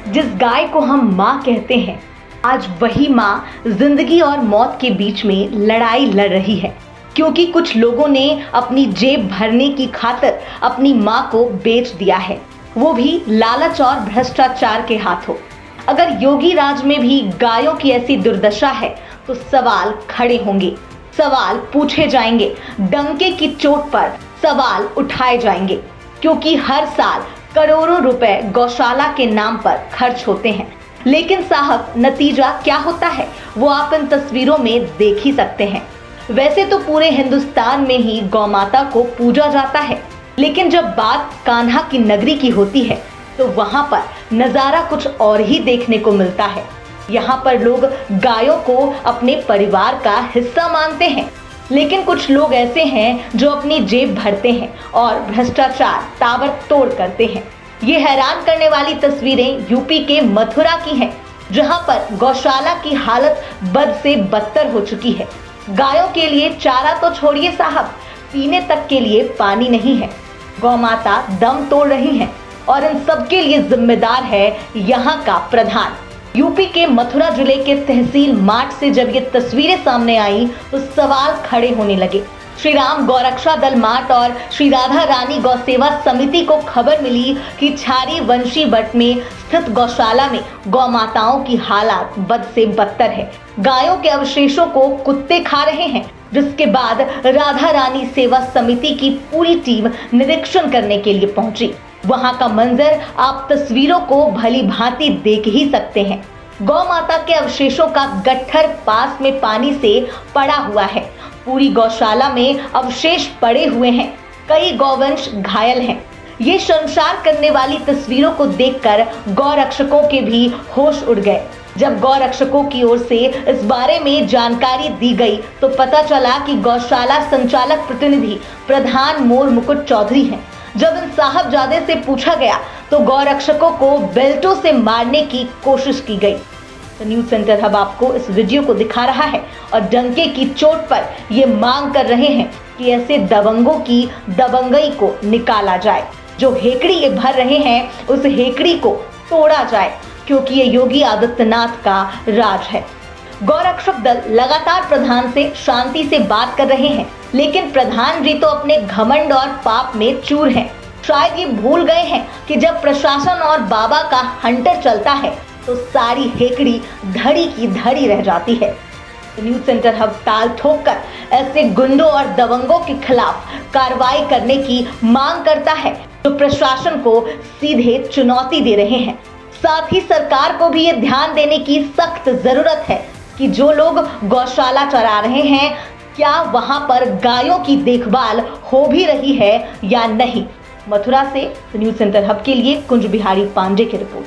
जिस गाय को हम माँ कहते हैं, आज वही माँ जिंदगी और मौत के बीच में लड़ाई लड़ रही है, क्योंकि कुछ लोगों ने अपनी जेब भरने की खातिर अपनी माँ को बेच दिया है, वो भी लालच और भ्रष्टाचार के हाथों। अगर योगी राज में भी गायों की ऐसी दुर्दशा है तो सवाल खड़े होंगे, सवाल पूछे जाएंगे, डंके की चोट पर सवाल उठाए जाएंगे, क्योंकि हर साल करोड़ों रुपए गौशाला के नाम पर खर्च होते हैं। लेकिन साहब, नतीजा क्या होता है वो आप इन तस्वीरों में देख ही सकते हैं। वैसे तो पूरे हिंदुस्तान में ही गौ माता को पूजा जाता है, लेकिन जब बात कान्हा की नगरी की होती है तो वहां पर नजारा कुछ और ही देखने को मिलता है। यहाँ पर लोग गायों को अपने परिवार का हिस्सा मानते हैं, लेकिन कुछ लोग ऐसे हैं जो अपनी जेब भरते हैं और भ्रष्टाचार ताबड़तोड़ करते हैं। ये हैरान करने वाली तस्वीरें यूपी के मथुरा की हैं, जहां पर गौशाला की हालत बद से बदतर हो चुकी है। गायों के लिए चारा तो छोड़िए साहब, पीने तक के लिए पानी नहीं है। गौ माता दम तोड़ रही हैं और इन सब के लिए जिम्मेदार है यहाँ का प्रधान। यूपी के मथुरा जिले के तहसील माठ से जब ये तस्वीरें सामने आई तो सवाल खड़े होने लगे। श्री राम गौरक्षा दल माठ और श्री राधा रानी गौ सेवा समिति को खबर मिली कि छारी वंशी बट में स्थित गौशाला में गौ माताओं की हालत बद से बदतर है। गायों के अवशेषों को कुत्ते खा रहे हैं, जिसके बाद राधा रानी सेवा समिति की पूरी टीम निरीक्षण करने के लिए पहुंची। वहां का मंजर आप तस्वीरों को भली भांति देख ही सकते हैं। गौ माता के अवशेषों का गट्ठर पास में पानी से पड़ा हुआ है। पूरी गौशाला में अवशेष पड़े हुए हैं। कई गौवंश घायल हैं। ये शर्मसार करने वाली तस्वीरों को देखकर गौ रक्षकों के भी होश उड़ गए। जब गौ रक्षकों की ओर से इस बारे में जानकारी दी गई तो पता चला कि गौशाला संचालक प्रतिनिधि प्रधान मोर मुकुट चौधरी हैं। जब इन साहबजादे से पूछा गया तो गौ रक्षकों को बेल्टों से मारने की कोशिश की गई। तो न्यूज सेंटर हब आपको इस वीडियो को दिखा रहा है और डंके की चोट पर ये मांग कर रहे हैं कि ऐसे दबंगों की दबंगई को निकाला जाए। जो हेकड़ी ये भर रहे हैं उस हेकड़ी को तोड़ा जाए, क्योंकि ये योगी आदित्यनाथ का राज है। गौरक्षक दल लगातार प्रधान से शांति से बात कर रहे हैं, लेकिन प्रधान जी तो अपने घमंड और पाप में चूर हैं। शायद ये भूल गए हैं कि जब प्रशासन और बाबा का हंटर चलता है तो सारी हेकड़ी धड़ी की धड़ी रह जाती है। तो न्यूज सेंटर हब ताल ठोककर ऐसे गुंडों और दबंगों के खिलाफ कार्रवाई करने की मांग करता है, जो प्रशासन को सीधे चुनौती दे रहे हैं। साथ ही सरकार को भी ये ध्यान देने की सख्त जरूरत है कि जो लोग गौशाला चरा रहे हैं, क्या वहां पर गायों की देखभाल हो भी रही है या नहीं। मथुरा से न्यूज सेंटर हब के लिए कुंज बिहारी पांडे की रिपोर्ट।